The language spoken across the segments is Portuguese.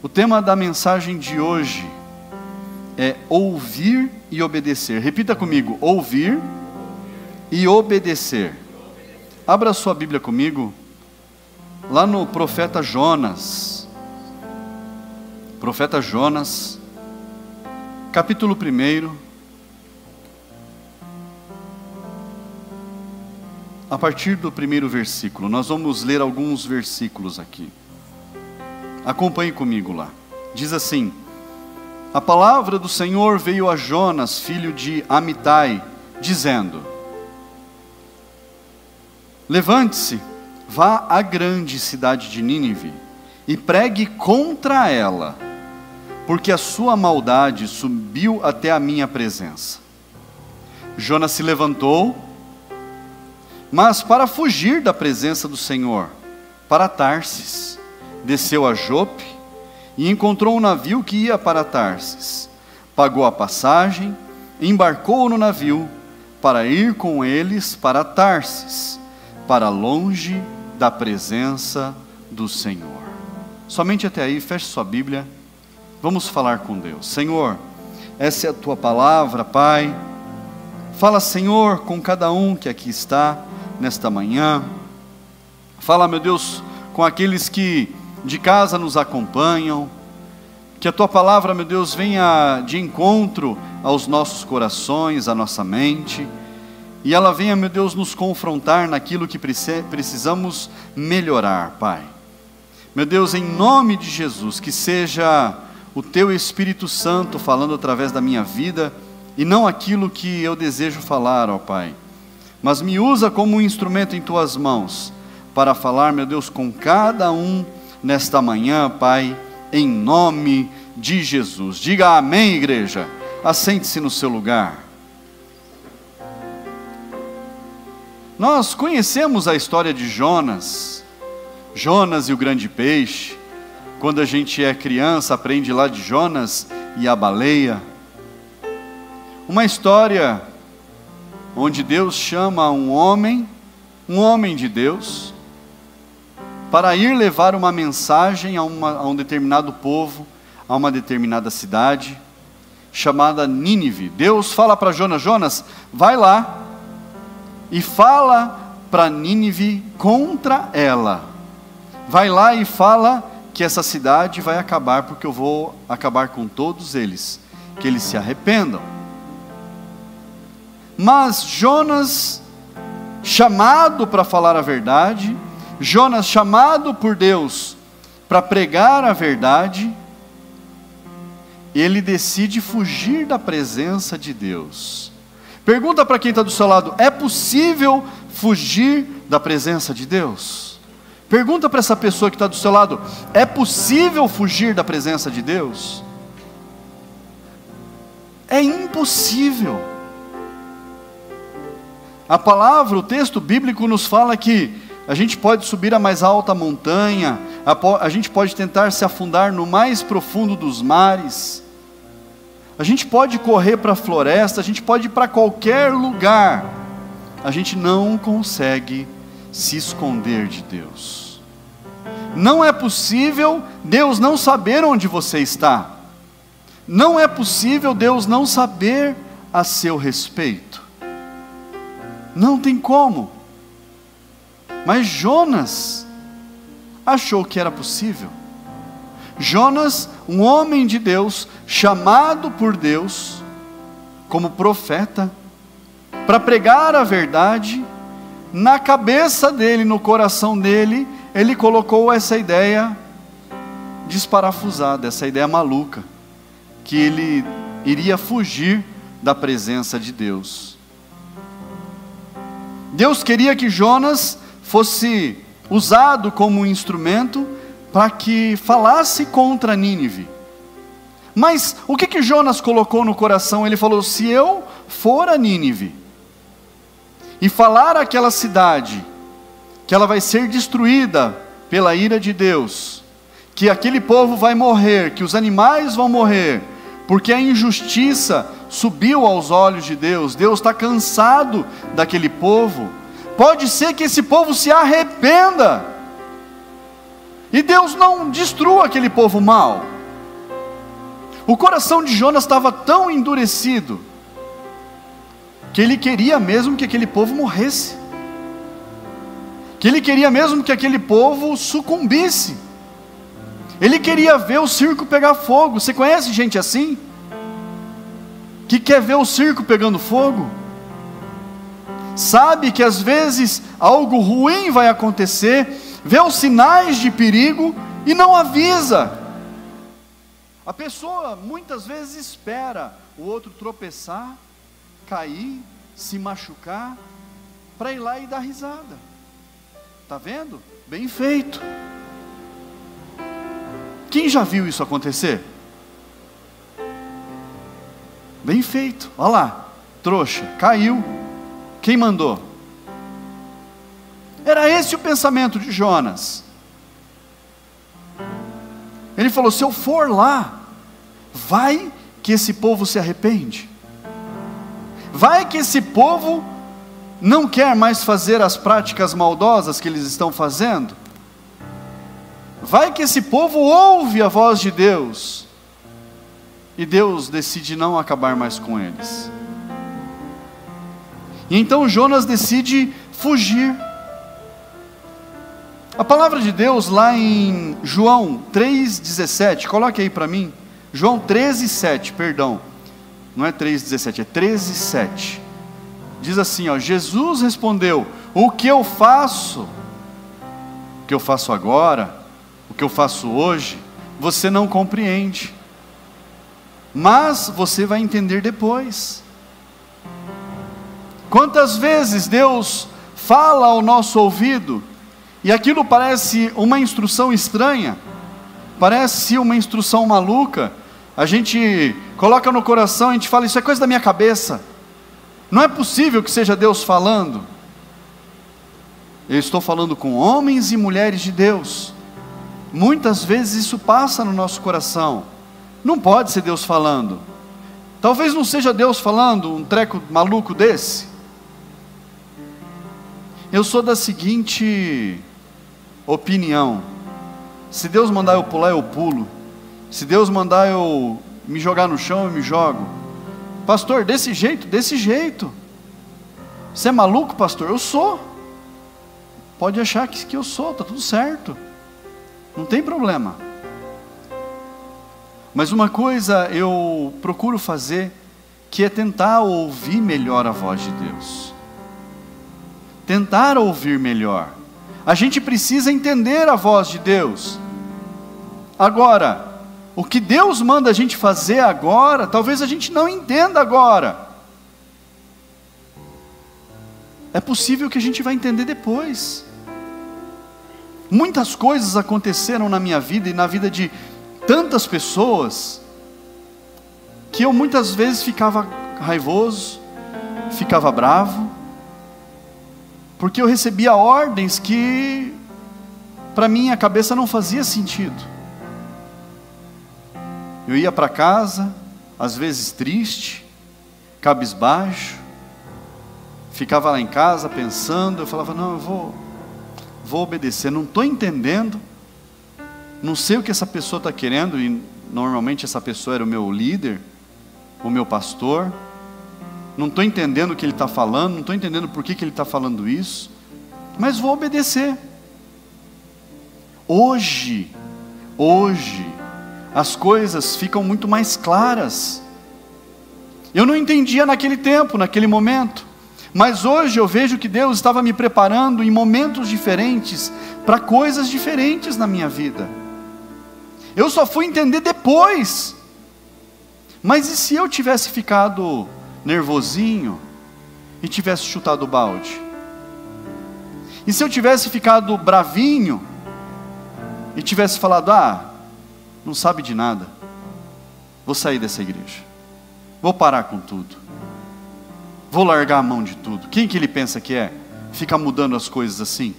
O tema da mensagem de hoje é ouvir e obedecer. Repita comigo: ouvir e obedecer. Abra sua Bíblia comigo, lá no profeta Jonas. Profeta Jonas, capítulo 1, a partir do primeiro versículo. Nós vamos ler alguns versículos aqui. Acompanhe comigo lá. Diz assim: a palavra do Senhor veio a Jonas, filho de Amitai, dizendo: levante-se, vá à grande cidade de Nínive e pregue contra ela, porque a sua maldade subiu até a minha presença. Jonas se levantou, mas para fugir da presença do Senhor, para Tarsis, desceu a Jope e encontrou um navio que ia para Tarsis. Pagou a passagem, embarcou no navio para ir com eles para Tarsis, para longe da presença do Senhor. Somente até aí. Feche sua Bíblia. Vamos falar com Deus. Senhor, essa é a tua palavra, Pai. Fala, Senhor, com cada um que aqui está nesta manhã. Fala, meu Deus, com aqueles que de casa nos acompanham. Que a tua palavra, meu Deus, venha de encontro aos nossos corações, à nossa mente, e ela venha, meu Deus, nos confrontar naquilo que precisamos melhorar, Pai. Meu Deus, em nome de Jesus, que seja o teu Espírito Santo falando através da minha vida, e não aquilo que eu desejo falar, ó Pai. Mas me usa como um instrumento em tuas mãos, para falar, meu Deus, com cada um nesta manhã, Pai, em nome de Jesus. Diga amém, igreja. Assente-se no seu lugar. Nós conhecemos a história de Jonas e o grande peixe. Quando a gente é criança, aprende lá de Jonas e a baleia. Uma história onde Deus chama um homem de Deus, para ir levar uma mensagem a um determinado povo, a uma determinada cidade, chamada Nínive. Deus fala para Jonas: Jonas, vai lá e fala para Nínive contra ela. Vai lá e fala que essa cidade vai acabar, porque eu vou acabar com todos eles, que eles se arrependam. Mas Jonas, chamado para falar a verdade, Jonas chamado por Deus para pregar a verdade, ele decide fugir da presença de Deus. Pergunta para quem está do seu lado: é possível fugir da presença de Deus? Pergunta para essa pessoa que está do seu lado: é possível fugir da presença de Deus? É impossível. A palavra, o texto bíblico nos fala que a gente pode subir a mais alta montanha, a gente pode tentar se afundar no mais profundo dos mares, a gente pode correr para a floresta, a gente pode ir para qualquer lugar, a gente não consegue se esconder de Deus. Não é possível Deus não saber onde você está. Não é possível Deus não saber a seu respeito. Não tem como. Mas Jonas achou que era possível. Jonas, um homem de Deus, chamado por Deus como profeta, para pregar a verdade, na cabeça dele, no coração dele, ele colocou essa ideia desparafusada, essa ideia maluca, que ele iria fugir da presença de Deus. Deus queria que Jonas fosse usado como um instrumento para que falasse contra Nínive. Mas o que Jonas colocou no coração? Ele falou: se eu for a Nínive e falar àquela cidade que ela vai ser destruída pela ira de Deus, que aquele povo vai morrer, que os animais vão morrer, porque a injustiça subiu aos olhos de Deus, Deus está cansado daquele povo, pode ser que esse povo se arrependa, e Deus não destrua aquele povo mau, O coração de Jonas estava tão endurecido que ele queria mesmo que aquele povo morresse, que ele queria mesmo que aquele povo sucumbisse. Ele queria ver o circo pegar fogo. Você conhece gente assim? Que quer ver o circo pegando fogo? Sabe que às vezes algo ruim vai acontecer, vê os sinais de perigo e não avisa. A pessoa muitas vezes espera o outro tropeçar, cair, se machucar, para ir lá e dar risada. Está vendo? Bem feito. Quem já viu isso acontecer? Bem feito. Olha lá, trouxa, caiu. Quem mandou? Era esse o pensamento de Jonas. Ele falou: se eu for lá, vai que esse povo se arrepende, vai que esse povo não quer mais fazer as práticas maldosas que eles estão fazendo, vai que esse povo ouve a voz de Deus, e Deus decide não acabar mais com eles. E então Jonas decide fugir. A palavra de Deus lá em João 3,17, coloque aí para mim, João 13,7, perdão, não é 3,17, é 13,7, diz assim, ó: Jesus respondeu: o que eu faço agora, o que eu faço hoje, você não compreende, mas você vai entender depois. Quantas vezes Deus fala ao nosso ouvido, e aquilo parece uma instrução estranha, parece uma instrução maluca, a gente coloca no coração, a gente fala: isso é coisa da minha cabeça, não é possível que seja Deus falando. Eu estou falando com homens e mulheres de Deus, muitas vezes isso passa no nosso coração, não pode ser Deus falando, talvez não seja Deus falando um treco maluco desse. Eu sou da seguinte opinião: se Deus mandar eu pular, eu pulo, se Deus mandar eu me jogar no chão, eu me jogo. Pastor, desse jeito? Você é maluco, pastor? Eu sou. Pode achar que eu sou, está tudo certo, não tem problema. Mas uma coisa eu procuro fazer, que é tentar ouvir melhor a voz de Deus, tentar ouvir melhor. A gente precisa entender a voz de Deus. Agora, o que Deus manda a gente fazer agora, talvez a gente não entenda agora. É possível que a gente vai entender depois. Muitas coisas aconteceram na minha vida e na vida de tantas pessoas, que eu muitas vezes ficava raivoso, ficava bravo, porque eu recebia ordens que para minha cabeça não fazia sentido. Eu ia para casa, às vezes triste, cabisbaixo, ficava lá em casa pensando, eu falava: não, eu vou obedecer, não estou entendendo, não sei o que essa pessoa está querendo, e normalmente essa pessoa era o meu líder, o meu pastor, não estou entendendo o que ele está falando, não estou entendendo por que ele está falando isso, mas vou obedecer. Hoje, as coisas ficam muito mais claras. Eu não entendia naquele tempo, naquele momento, mas hoje eu vejo que Deus estava me preparando em momentos diferentes, para coisas diferentes na minha vida. Eu só fui entender depois. Mas e se eu tivesse ficado nervosinho e tivesse chutado o balde? E se eu tivesse ficado bravinho e tivesse falado: não sabe de nada, vou sair dessa igreja, vou parar com tudo, vou largar a mão de tudo? Quem que ele pensa que é? Fica mudando as coisas assim?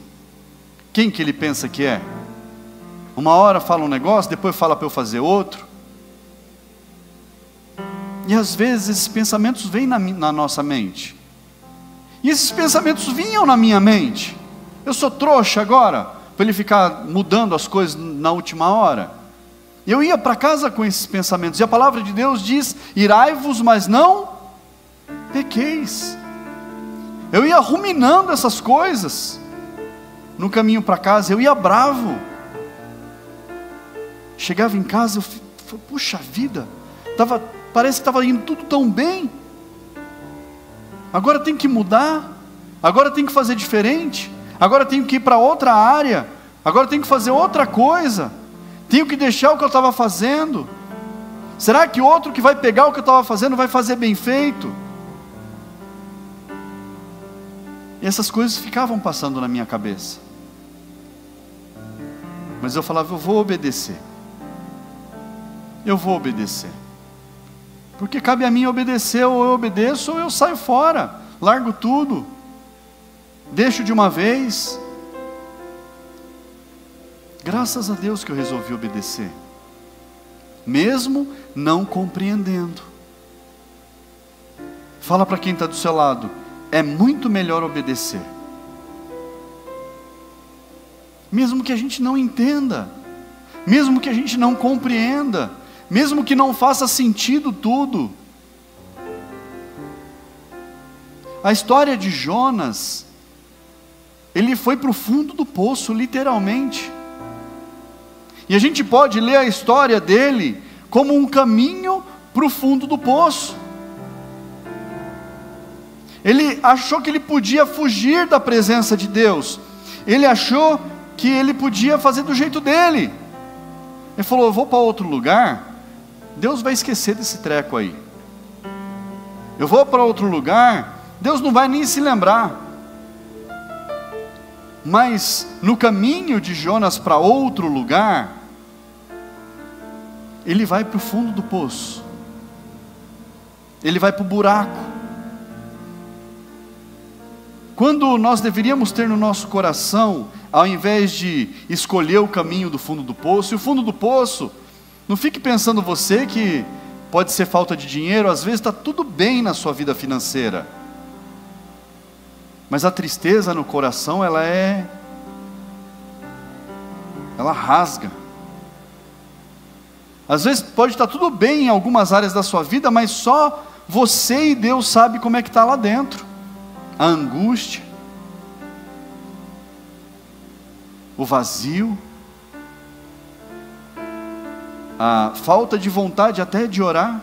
Quem que ele pensa que é? Uma hora fala um negócio, depois fala para eu fazer outro. E às vezes esses pensamentos vêm na nossa mente. E esses pensamentos vinham na minha mente. Eu sou trouxa agora, para ele ficar mudando as coisas na última hora? Eu ia para casa com esses pensamentos, e a palavra de Deus diz: irai-vos, mas não pequeis. Eu ia ruminando essas coisas, no caminho para casa, eu ia bravo. Chegava em casa, eu falei: puxa vida, parece que estava indo tudo tão bem, agora tem que mudar, agora tem que fazer diferente, agora tenho que ir para outra área, agora tenho que fazer outra coisa, tenho que deixar o que eu estava fazendo. Será que outro que vai pegar o que eu estava fazendo vai fazer bem feito? E essas coisas ficavam passando na minha cabeça, mas eu falava: eu vou obedecer, eu vou obedecer, porque cabe a mim obedecer. Ou eu obedeço ou eu saio fora, largo tudo, deixo de uma vez. Graças a Deus que eu resolvi obedecer, mesmo não compreendendo. Fala para quem está do seu lado: é muito melhor obedecer, mesmo que a gente não entenda, mesmo que a gente não compreenda, mesmo que não faça sentido tudo. A história de Jonas, ele foi para o fundo do poço, literalmente. E a gente pode ler a história dele como um caminho para o fundo do poço. Ele achou que ele podia fugir da presença de Deus. Ele achou que ele podia fazer do jeito dele. Ele falou: eu vou para outro lugar, Deus vai esquecer desse treco aí. Eu vou para outro lugar, Deus não vai nem se lembrar. Mas no caminho de Jonas para outro lugar, ele vai para o fundo do poço, ele vai para o buraco. Quando nós deveríamos ter no nosso coração, ao invés de escolher o caminho do fundo do poço, e o fundo do poço, não fique pensando você que pode ser falta de dinheiro. Às vezes está tudo bem na sua vida financeira, mas a tristeza no coração, ela rasga. Às vezes pode estar tudo bem em algumas áreas da sua vida, mas só você e Deus sabe como é que está lá dentro. A angústia, o vazio, a falta de vontade até de orar.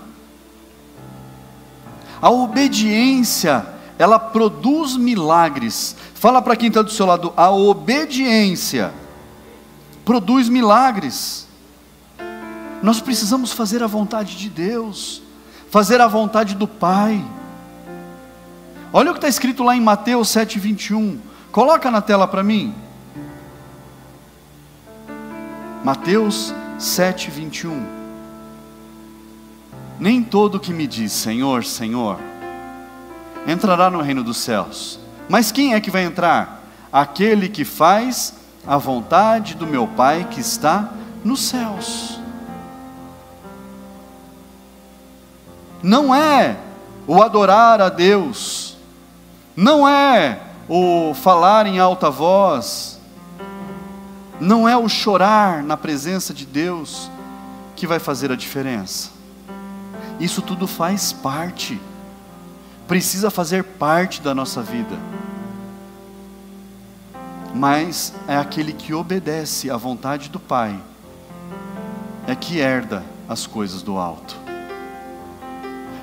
A obediência, ela produz milagres. Fala para quem está do seu lado: a obediência produz milagres. Nós precisamos fazer a vontade de Deus, fazer a vontade do Pai. Olha o que está escrito lá em Mateus 7:21, coloca na tela para mim. Mateus 7:21. Nem todo que me diz Senhor, Senhor, entrará no reino dos céus, mas quem é que vai entrar? Aquele que faz a vontade do meu Pai que está nos céus. Não é o adorar a Deus, não é o falar em alta voz, não é o chorar na presença de Deus que vai fazer a diferença. Isso tudo faz parte, precisa fazer parte da nossa vida, mas é aquele que obedece à vontade do Pai, é que herda as coisas do alto.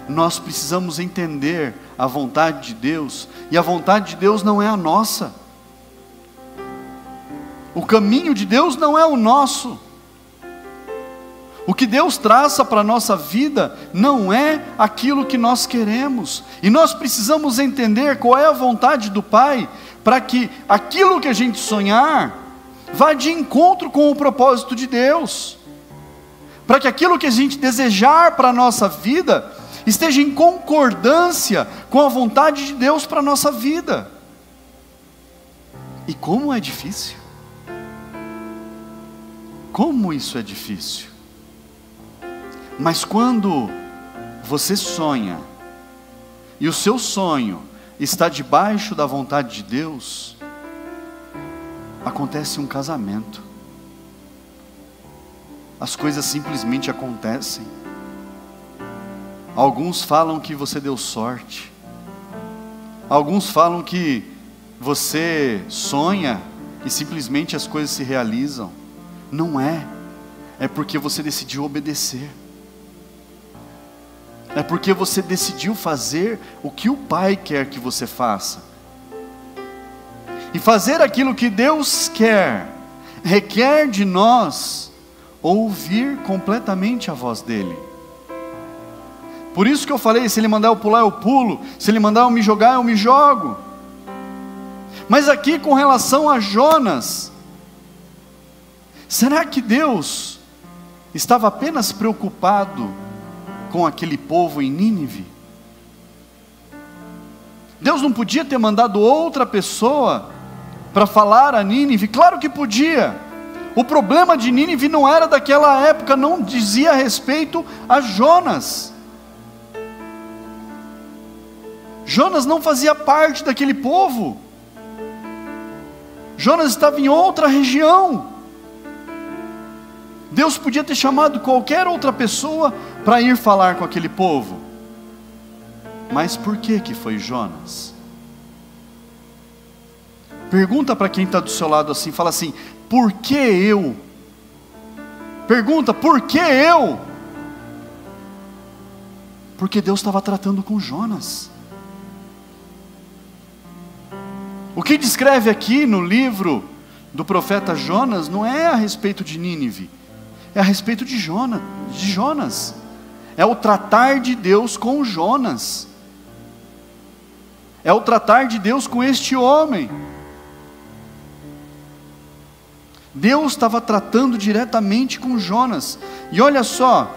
Nós precisamos entender a vontade de Deus, e a vontade de Deus não é a nossa. O caminho de Deus não é o nosso. O que Deus traça para a nossa vida não é aquilo que nós queremos. E nós precisamos entender qual é a vontade do Pai, para que aquilo que a gente sonhar vá de encontro com o propósito de Deus, para que aquilo que a gente desejar para a nossa vida esteja em concordância com a vontade de Deus para a nossa vida. E como é difícil, como isso é difícil. Mas quando você sonha, e o seu sonho está debaixo da vontade de Deus, acontece um casamento. as coisas simplesmente acontecem. Alguns falam que você deu sorte. Alguns falam que você sonha e simplesmente as coisas se realizam. Não é. É porque você decidiu obedecer. É porque você decidiu fazer o que o Pai quer que você faça. E fazer aquilo que Deus quer requer de nós ouvir completamente a voz dEle. Por isso que eu falei, se Ele mandar eu pular, eu pulo. Se Ele mandar eu me jogar, eu me jogo. Mas aqui com relação a Jonas, será que Deus estava apenas preocupado com aquele povo em Nínive? Deus não podia ter mandado outra pessoa para falar a Nínive? Claro que podia. O problema de Nínive não era daquela época, não dizia respeito a Jonas. Jonas não fazia parte daquele povo. Jonas estava em outra região. Deus podia ter chamado qualquer outra pessoa para ir falar com aquele povo. Mas por que foi Jonas? Pergunta para quem está do seu lado assim, fala assim: por que eu? Pergunta, por que eu? Porque Deus estava tratando com Jonas. O que descreve aqui no livro do profeta Jonas não é a respeito de Nínive, é a respeito de Jonas. É o tratar de Deus com Jonas. É o tratar de Deus com este homem. Deus estava tratando diretamente com Jonas. E olha só,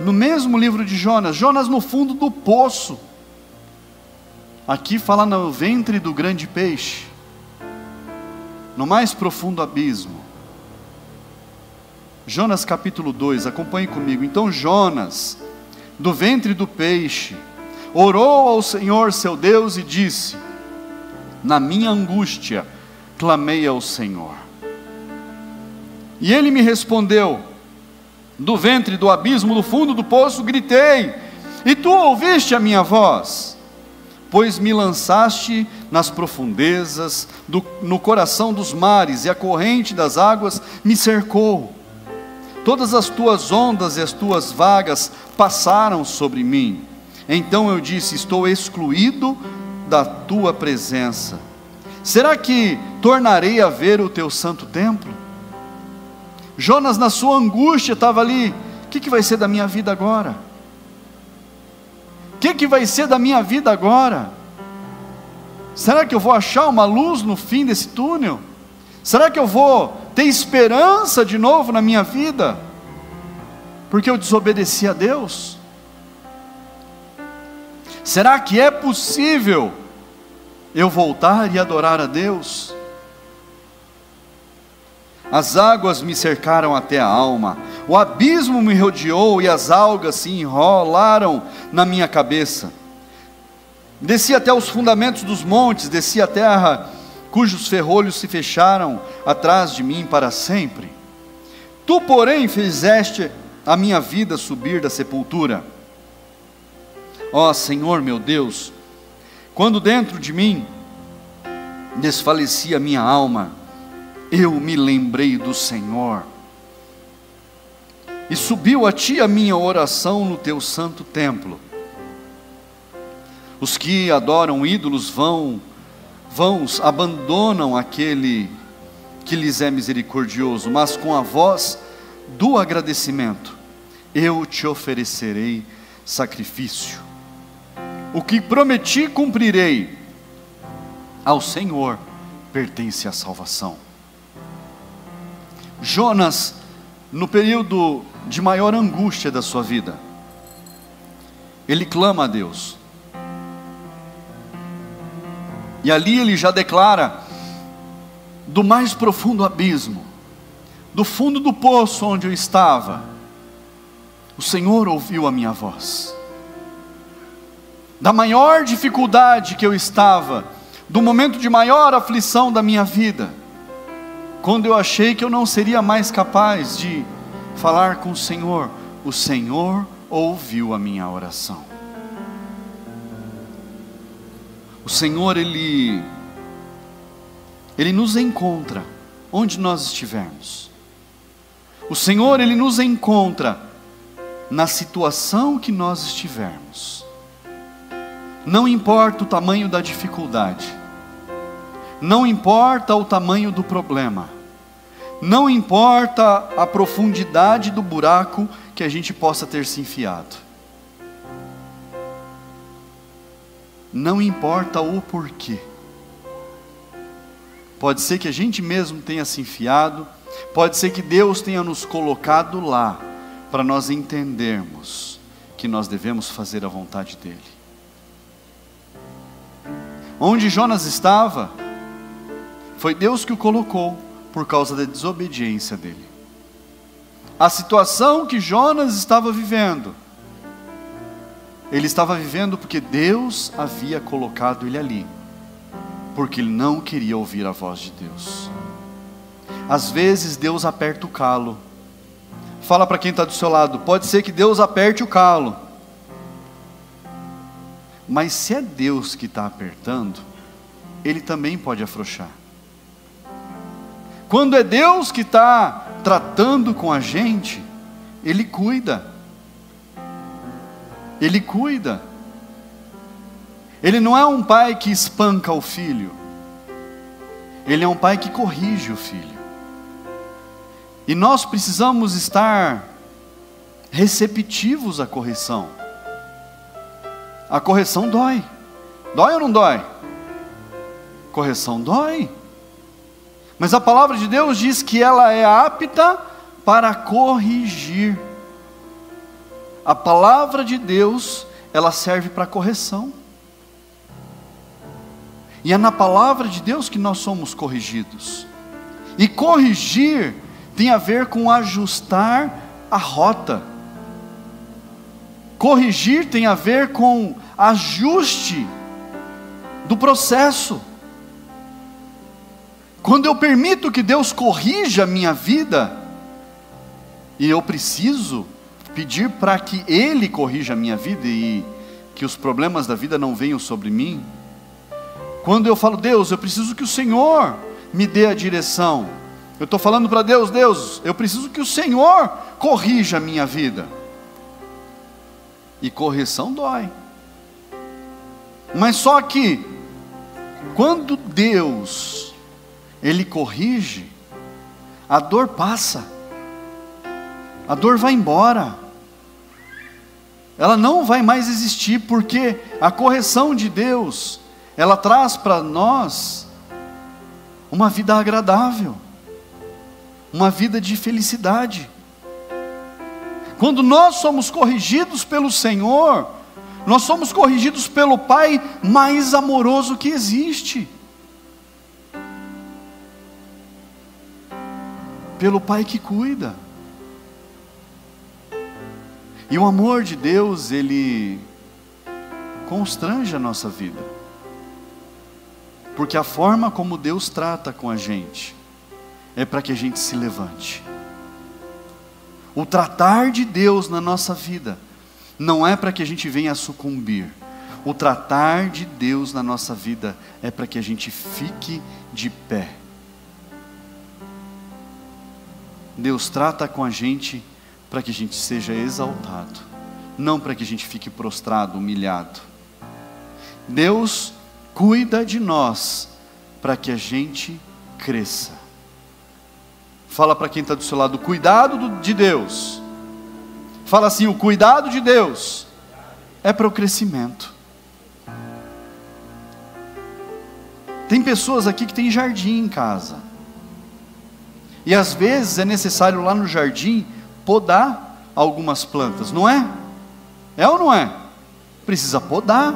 no mesmo livro de Jonas, Jonas no fundo do poço. Aqui fala no ventre do grande peixe, no mais profundo abismo. Jonas capítulo 2, acompanhe comigo. Então Jonas, do ventre do peixe, orou ao Senhor seu Deus e disse: na minha angústia clamei ao Senhor. E ele me respondeu: do ventre do abismo, do fundo do poço gritei, e tu ouviste a minha voz. Pois me lançaste nas profundezas, no coração dos mares, e a corrente das águas me cercou. Todas as tuas ondas e as tuas vagas passaram sobre mim. Então eu disse: estou excluído da tua presença. Será que tornarei a ver o teu santo templo? Jonas, na sua angústia, estava ali: o que vai ser da minha vida agora? O que vai ser da minha vida agora? Será que eu vou achar uma luz no fim desse túnel? Será que eu vou ter esperança de novo na minha vida? Porque eu desobedeci a Deus? Será que é possível eu voltar e adorar a Deus? As águas me cercaram até a alma, o abismo me rodeou e as algas se enrolaram na minha cabeça. Desci até os fundamentos dos montes, desci a terra cujos ferrolhos se fecharam atrás de mim para sempre. Tu, porém, fizeste a minha vida subir da sepultura. Ó Senhor meu Deus, quando dentro de mim desfalecia a minha alma, eu me lembrei do Senhor, e subiu a ti a minha oração no teu santo templo. Os que adoram ídolos vãos abandonam aquele que lhes é misericordioso, mas com a voz do agradecimento eu te oferecerei sacrifício. O que prometi cumprirei, ao Senhor pertence a salvação. Jonas, no período de maior angústia da sua vida, ele clama a Deus. E ali ele já declara: do mais profundo abismo, do fundo do poço onde eu estava, o Senhor ouviu a minha voz. Da maior dificuldade que eu estava, do momento de maior aflição da minha vida, quando eu achei que eu não seria mais capaz de falar com o Senhor ouviu a minha oração. O Senhor, Ele nos encontra onde nós estivermos. O Senhor, Ele nos encontra na situação que nós estivermos. Não importa o tamanho da dificuldade, não importa o tamanho do problema, não importa a profundidade do buraco que a gente possa ter se enfiado, não importa o porquê. Pode ser que a gente mesmo tenha se enfiado, pode ser que Deus tenha nos colocado lá, para nós entendermos que nós devemos fazer a vontade dEle. Onde Jonas estava, foi Deus que o colocou, por causa da desobediência dele. A situação que Jonas estava vivendo, ele estava vivendo porque Deus havia colocado ele ali, porque ele não queria ouvir a voz de Deus. Às vezes Deus aperta o calo. Fala para quem está do seu lado, pode ser que Deus aperte o calo, mas se é Deus que está apertando, Ele também pode afrouxar. Quando é Deus que está tratando com a gente, Ele cuida. Ele cuida. Ele não é um pai que espanca o filho, Ele é um pai que corrige o filho. E nós precisamos estar receptivos à correção. A correção dói. Dói ou não dói? Correção dói. Mas a palavra de Deus diz que ela é apta para corrigir. A palavra de Deus, ela serve para correção. E é na palavra de Deus que nós somos corrigidos. E corrigir tem a ver com ajustar a rota. Corrigir tem a ver com ajuste do processo. Quando eu permito que Deus corrija a minha vida, e eu preciso pedir para que Ele corrija a minha vida e que os problemas da vida não venham sobre mim. Quando eu falo, Deus, eu preciso que o Senhor me dê a direção. Eu estou falando para Deus, Deus, eu preciso que o Senhor corrija a minha vida. E correção dói. Mas só que, quando Deus, Ele corrige, a dor passa. A dor vai embora. Ela não vai mais existir, porque a correção de Deus, ela traz para nós uma vida agradável, uma vida de felicidade. Quando nós somos corrigidos pelo Senhor, nós somos corrigidos pelo Pai mais amoroso que existe, pelo Pai que cuida. E o amor de Deus, Ele constrange a nossa vida, porque a forma como Deus trata com a gente é para que a gente se levante. O tratar de Deus na nossa vida não é para que a gente venha sucumbir. O tratar de Deus na nossa vida é para que a gente fique de pé. Deus trata com a gente para que a gente seja exaltado, não para que a gente fique prostrado, humilhado. Deus cuida de nós para que a gente cresça. Fala para quem está do seu lado, o cuidado de Deus. Fala assim, o cuidado de Deus é para o crescimento. Tem pessoas aqui que têm jardim em casa. E às vezes é necessário lá no jardim podar algumas plantas, não é? É ou não é? Precisa podar.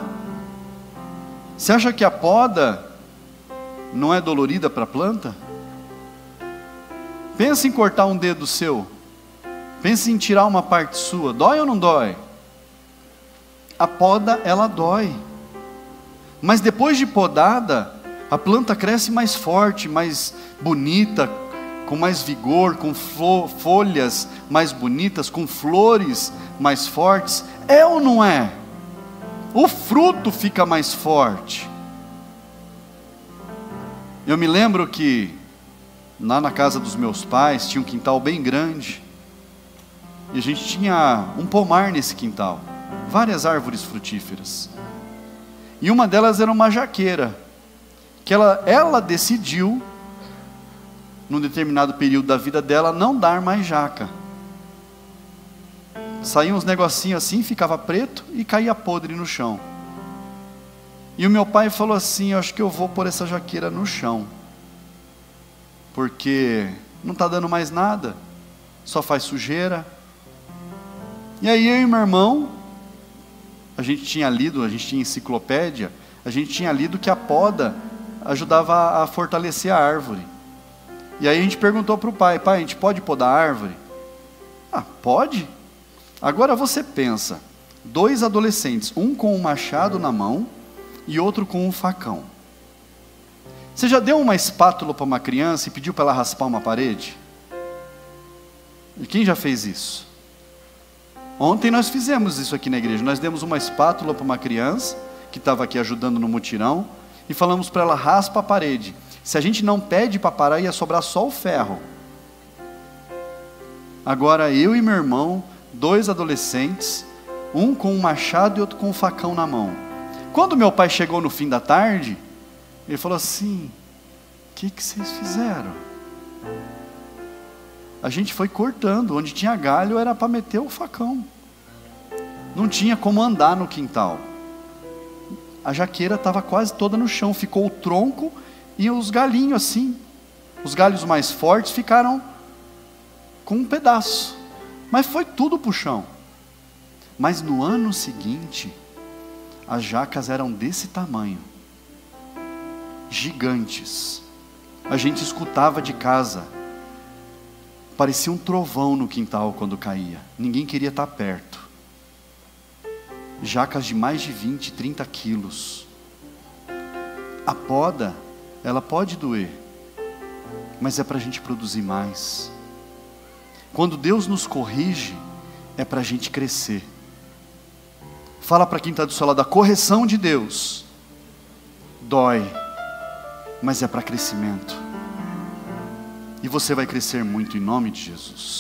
Você acha que a poda não é dolorida para a planta? Pensa em cortar um dedo seu. Pensa em tirar uma parte sua. Dói ou não dói? A poda, ela dói. Mas depois de podada, a planta cresce mais forte, mais bonita, com mais vigor, com folhas mais bonitas, com flores mais fortes. É ou não é? O fruto fica mais forte. Eu me lembro que lá na casa dos meus pais tinha um quintal bem grande, e a gente tinha um pomar nesse quintal, várias árvores frutíferas, e uma delas era uma jaqueira, que ela decidiu, num determinado período da vida dela, não dar mais jaca. Saía uns negocinhos assim, ficava preto e caía podre no chão. E o meu pai falou assim: eu acho que eu vou pôr essa jaqueira no chão, porque não está dando mais nada, só faz sujeira. E aí eu e meu irmão, a gente tinha enciclopédia, a gente tinha lido que a poda ajudava a fortalecer a árvore. E aí a gente perguntou para o pai: pai, a gente pode podar a árvore? Ah, pode? Agora você pensa, 2 adolescentes, um com um machado na mão e outro com um facão. Você já deu uma espátula para uma criança e pediu para ela raspar uma parede? E quem já fez isso? Ontem nós fizemos isso aqui na igreja. Nós demos uma espátula para uma criança que estava aqui ajudando no mutirão e falamos para ela: raspa a parede. Se a gente não pede para parar, ia sobrar só o ferro. Agora eu e meu irmão, 2 adolescentes, um com um machado e outro com um facão na mão. Quando meu pai chegou no fim da tarde, ele falou assim: o que vocês fizeram? A gente foi cortando, onde tinha galho era para meter o facão. Não tinha como andar no quintal. A jaqueira estava quase toda no chão, ficou o tronco e os galinhos assim. Os galhos mais fortes ficaram com um pedaço, mas foi tudo para o chão. Mas no ano seguinte, as jacas eram desse tamanho, gigantes. A gente escutava de casa, parecia um trovão no quintal quando caía, ninguém queria estar perto. Jacas de mais de 20, 30 quilos. A poda, ela pode doer, mas é para a gente produzir mais. Quando Deus nos corrige, é para a gente crescer. Fala para quem está do seu lado: a correção de Deus dói, mas é para crescimento. E você vai crescer muito em nome de Jesus.